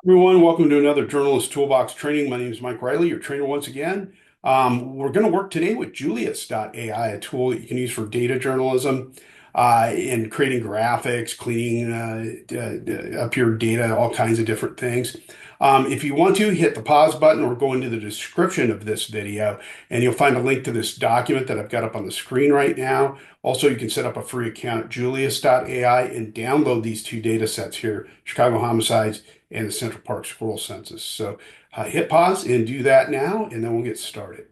Everyone, welcome to another Journalist Toolbox training. My name is Mike Reilley, your trainer once again. We're going to work today with Julius.ai, a tool that you can use for data journalism and creating graphics, cleaning up your data, all kinds of different things. If you want to, hit the pause button or go into the description of this video, and you'll find a link to this document that I've got up on the screen right now. Also, you can set up a free account at Julius.ai and download these two data sets here, Chicago Homicides and the Central Park Squirrel census. So hit pause and do that now, and then we'll get started.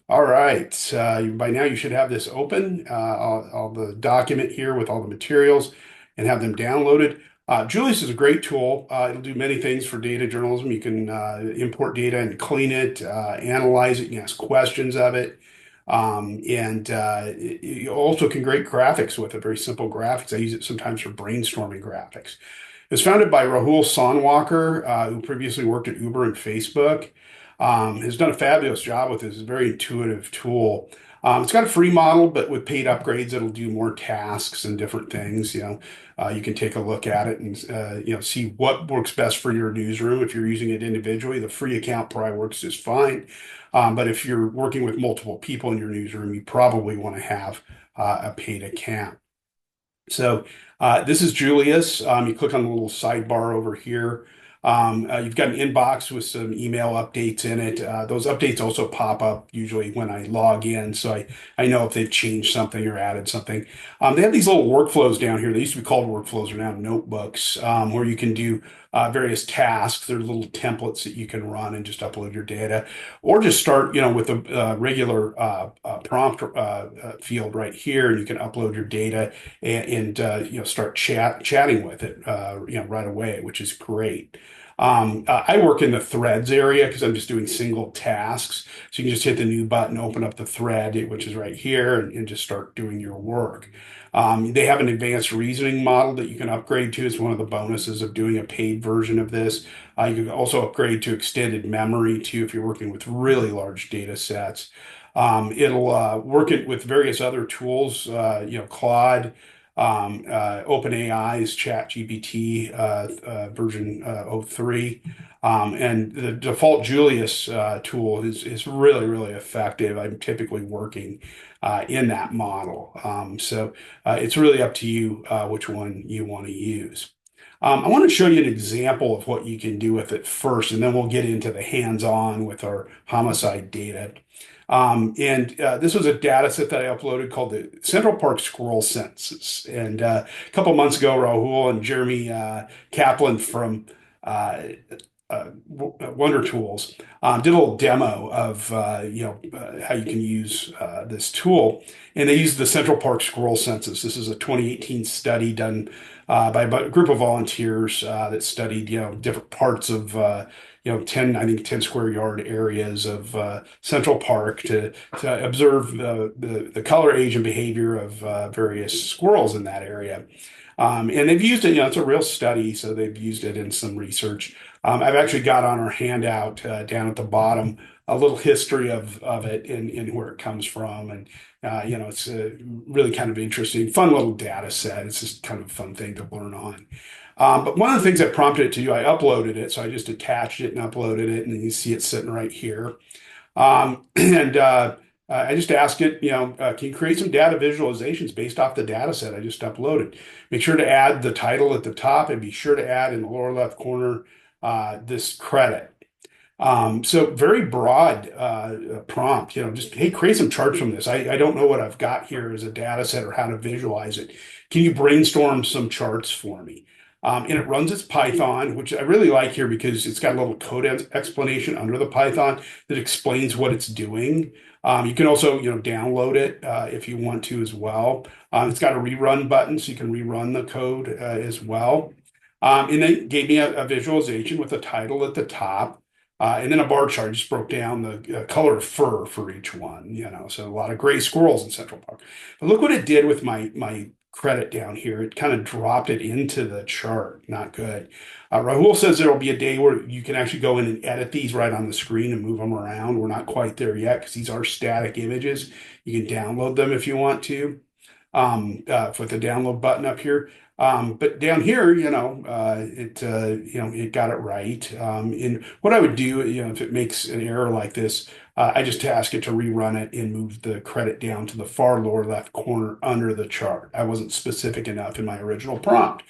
All right, by now you should have this open, all the document here with all the materials and have them downloaded. Julius is a great tool. It'll do many things for data journalism. You can import data and clean it, analyze it, you can ask questions of it. And you also can create graphics with it, very simple graphics. I use it sometimes for brainstorming graphics. It was founded by Rahul Sonwalkar, who previously worked at Uber and Facebook. Has done a fabulous job with this. It's a very intuitive tool. It's got a free model, but with paid upgrades, it'll do more tasks and different things. You can take a look at it and see what works best for your newsroom. If you're using it individually, the free account probably works just fine. But if you're working with multiple people in your newsroom, you probably want to have a paid account. So this is Julius. You click on the little sidebar over here. You've got an inbox with some email updates in it. Those updates also pop up usually when I log in, so I know if they've changed something or added something. They have these little workflows down here. They used to be called workflows, are now notebooks, where you can do various tasks. They're little templates that you can run and just upload your data, or just start, with a regular prompt field right here, and you can upload your data and start chatting with it, right away, which is great. I work in the threads area because I'm just doing single tasks. So you can just hit the new button, open up the thread, which is right here, and just start doing your work. They have an advanced reasoning model that you can upgrade to. It's one of the bonuses of doing a paid version of this. You can also upgrade to extended memory too if you're working with really large data sets. It'll work it with various other tools, Claude, OpenAI's ChatGPT version 03. And the default Julius tool is really, really effective. I'm typically working in that model. So it's really up to you which one you want to use. I want to show you an example of what you can do with it first, and then we'll get into the hands-on with our homicide data. And this was a data set that I uploaded called the Central Park Squirrel Census. And a couple months ago, Rahul and Jeremy Kaplan from Wonder Tools did a little demo of how you can use this tool, and they used the Central Park Squirrel Census. This is a 2018 study done by a group of volunteers that studied different parts of 10 square yard areas of Central Park to observe the color, age, and behavior of various squirrels in that area. And they've used it, it's a real study, so they've used it in some research. I've actually got on our handout down at the bottom a little history of it and where it comes from. And, it's a really kind of interesting, fun little data set. It's just kind of a fun thing to learn on. But one of the things that prompted it to do, I uploaded it. So I just attached it and uploaded it, and then you see it sitting right here. And I just asked it, can you create some data visualizations based off the data set I just uploaded? Make sure to add the title at the top and be sure to add in the lower left corner this credit. So very broad prompt, just, hey, create some charts from this. I don't know what I've got here as a data set or how to visualize it. Can you brainstorm some charts for me? And it runs its Python, which I really like here because it's got a little code explanation under the Python that explains what it's doing. You can also, download it if you want to as well. It's got a rerun button, so you can rerun the code as well. And then it gave me a visualization with a title at the top. And then a bar chart. Just broke down the color of fur for each one, so a lot of gray squirrels in Central Park. But look what it did with my credit down here. It kind of dropped it into the chart. Not good. Rahul says there'll be a day where you can actually go in and edit these right on the screen and move them around. We're not quite there yet because these are static images. You can download them if you want to. with the download button up here. But down here, it got it right. And what I would do, if it makes an error like this, I just ask it to rerun it and move the credit down to the far lower left corner under the chart. I wasn't specific enough in my original prompt,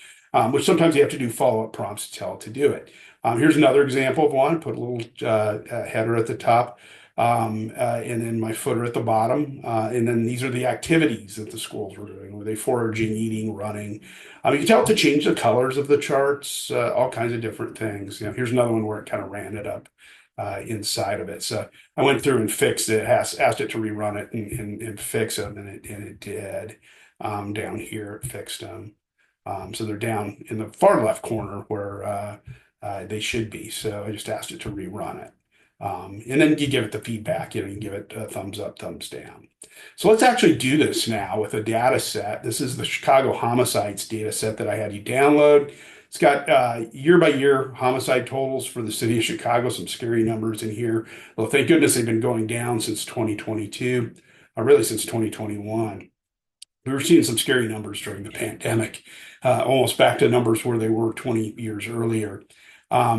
which sometimes you have to do follow-up prompts to tell it to do it. Here's another example of one. Put a little header at the top, and then my footer at the bottom. And then these are the activities that the schools were doing. Were they foraging, eating, running? You can tell it to change the colors of the charts, all kinds of different things. Here's another one where it kind of ran it up inside of it. So I went through and fixed it, asked it to rerun it and fix them, and it did. Down here, it fixed them. So they're down in the far left corner where they should be. So I just asked it to rerun it. And then you give it the feedback, you give it a thumbs up, thumbs down. So let's actually do this now with a data set. This is the Chicago Homicides data set that I had you download. It's got year by year homicide totals for the city of Chicago, some scary numbers in here. Well, thank goodness they've been going down since 2022, really since 2021. We were seeing some scary numbers during the pandemic, almost back to numbers where they were 20 years earlier.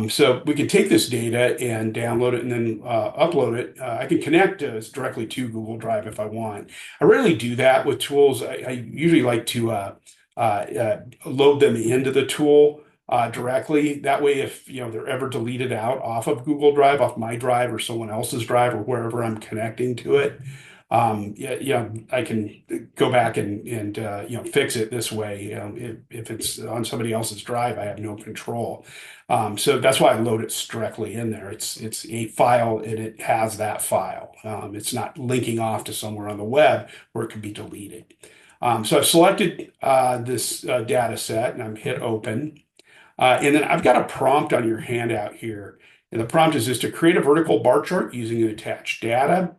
So we can take this data and download it and then upload it. I can connect directly to Google Drive if I want. I rarely do that with tools. I usually like to load them into the tool directly. That way, if they're ever deleted out off of Google Drive, off my drive or someone else's drive or wherever I'm connecting to it, I can go back and fix it this way. If it's on somebody else's drive, I have no control. So that's why I load it directly in there. It's a file and it has that file. It's not linking off to somewhere on the web where it could be deleted. So I've selected this data set and I'm hit open. And then I've got a prompt on your handout here. And the prompt is just to create a vertical bar chart using the attached data.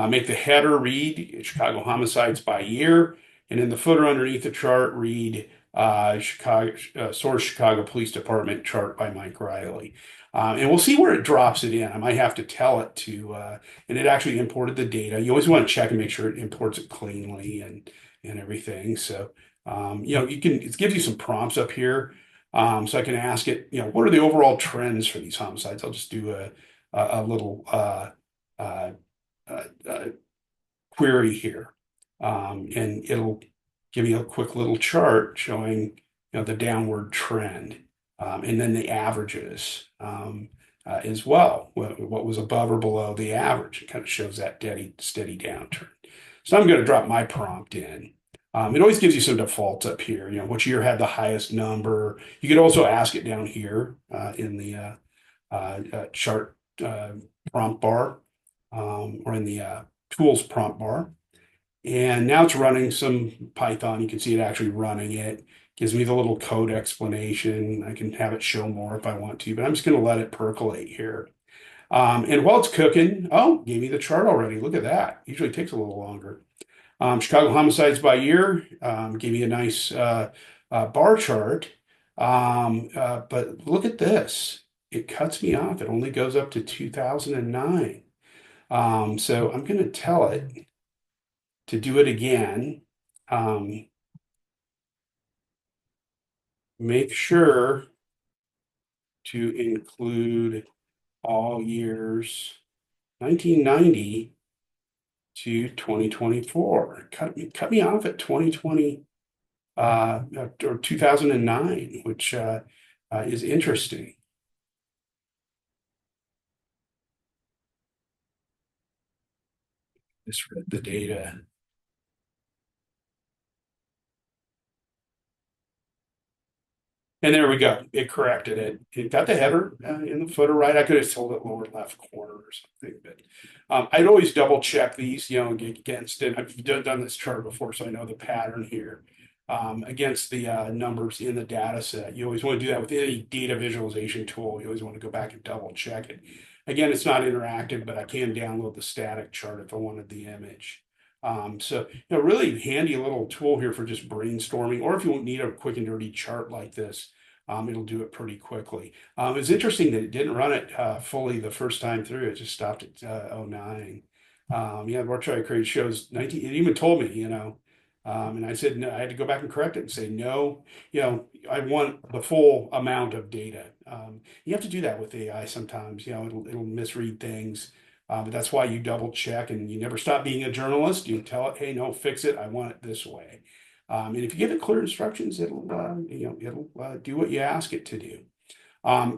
Make the header read Chicago homicides by year, and in the footer underneath the chart, read Source Chicago Police Department chart by Mike Reilley. And we'll see where it drops it in. I might have to tell it to, and it actually imported the data. You always want to check and make sure it imports it cleanly and everything. So, it gives you some prompts up here. So I can ask it, what are the overall trends for these homicides? I'll just do a little query here, and it'll give me a quick little chart showing the downward trend, and then the averages as well. What was above or below the average? It kind of shows that steady downturn. So I'm going to drop my prompt in. It always gives you some defaults up here. Which year had the highest number? You could also ask it down here in the chart prompt bar. Or in the tools prompt bar. And now it's running some Python. You can see it actually running it. Gives me the little code explanation. I can have it show more if I want to, but I'm just going to let it percolate here. And while it's cooking, gave me the chart already. Look at that. Usually takes a little longer. Chicago homicides by year gave me a nice bar chart. But look at this. It cuts me off. It only goes up to 2009. So I'm going to tell it to do it again. Make sure to include all years 1990 to 2024. Cut me off at 2020 or 2009, which is interesting. Just read the data. And there we go. It corrected it. It got the header in the footer right. I could have told it lower left corner or something, but I'd always double check these, against it. I've done this chart before, so I know the pattern here. Against the numbers in the data set. You always want to do that with any data visualization tool. You always want to go back and double check it. Again, it's not interactive, but I can download the static chart if I wanted the image. So, really handy little tool here for just brainstorming, or if you need a quick and dirty chart like this, it'll do it pretty quickly. It's interesting that it didn't run it fully the first time through. It just stopped at 09. The bar chart I created shows 19. It even told me, And I said, no, I had to go back and correct it and say, no, I want the full amount of data. You have to do that with AI sometimes, it'll misread things. But that's why you double check and you never stop being a journalist. You tell it, hey, no, fix it. I want it this way. And if you give it clear instructions, it'll do what you ask it to do.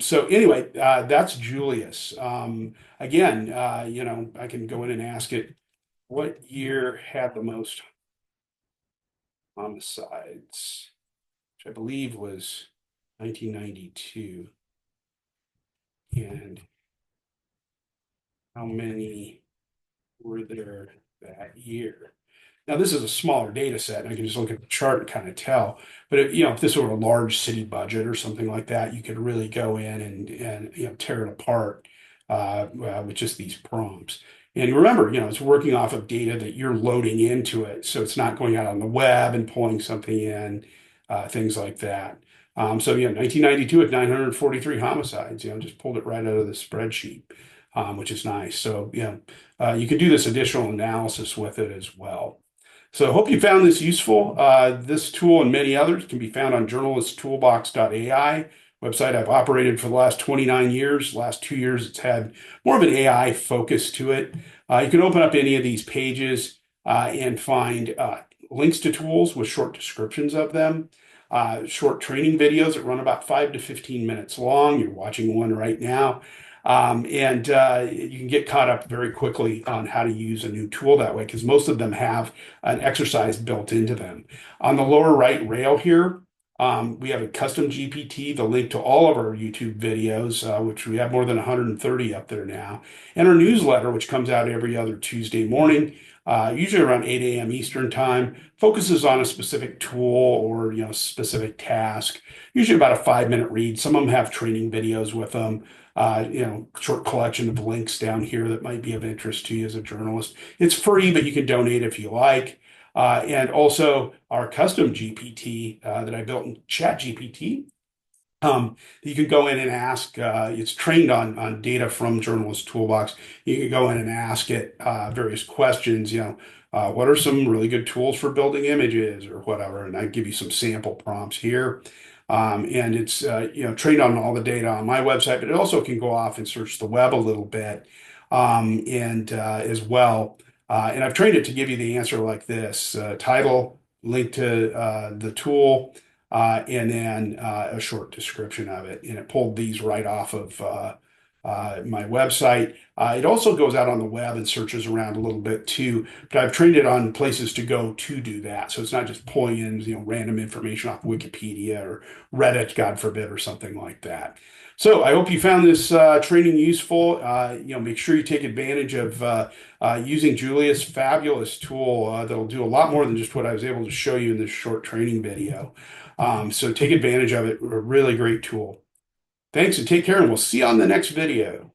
So anyway, that's Julius. Again, I can go in and ask it what year had the most homicides, which I believe was 1992, and how many were there that year? Now, this is a smaller data set, and I can just look at the chart and kind of tell. But if this were a large city budget or something like that, you could really go in and tear it apart with just these prompts. And remember, it's working off of data that you're loading into it, so it's not going out on the web and pulling something in, things like that. So 1992 at 943 homicides, just pulled it right out of the spreadsheet, which is nice. So you can do this additional analysis with it as well. So I hope you found this useful. This tool and many others can be found on journalisttoolbox.ai website I've operated for the last 29 years. Last 2 years, it's had more of an AI focus to it. You can open up any of these pages and find links to tools with short descriptions of them, short training videos that run about 5 to 15 minutes long. You're watching one right now. And you can get caught up very quickly on how to use a new tool that way because most of them have an exercise built into them. On the lower right rail here, we have a custom GPT, the link to all of our YouTube videos, which we have more than 130 up there now, and our newsletter, which comes out every other Tuesday morning, usually around 8 a.m. Eastern time, focuses on a specific tool or specific task. Usually about a 5-minute read. Some of them have training videos with them. Short collection of links down here that might be of interest to you as a journalist. It's free, but you can donate if you like. And also our custom GPT that I built in Chat GPT. You can go in and ask, it's trained on data from Journalist Toolbox. You can go in and ask it various questions, what are some really good tools for building images or whatever? And I give you some sample prompts here. And it's trained on all the data on my website, but it also can go off and search the web a little bit and as well. And I've trained it to give you the answer like this: title, link to the tool, and then a short description of it. And it pulled these right off of my website. It also goes out on the web and searches around a little bit too, but I've trained it on places to go to do that. So it's not just pulling in, random information off Wikipedia or Reddit, God forbid, or something like that. So I hope you found this training useful. Make sure you take advantage of using Julius' fabulous tool that'll do a lot more than just what I was able to show you in this short training video. So take advantage of it. A really great tool. Thanks and take care, and we'll see you on the next video.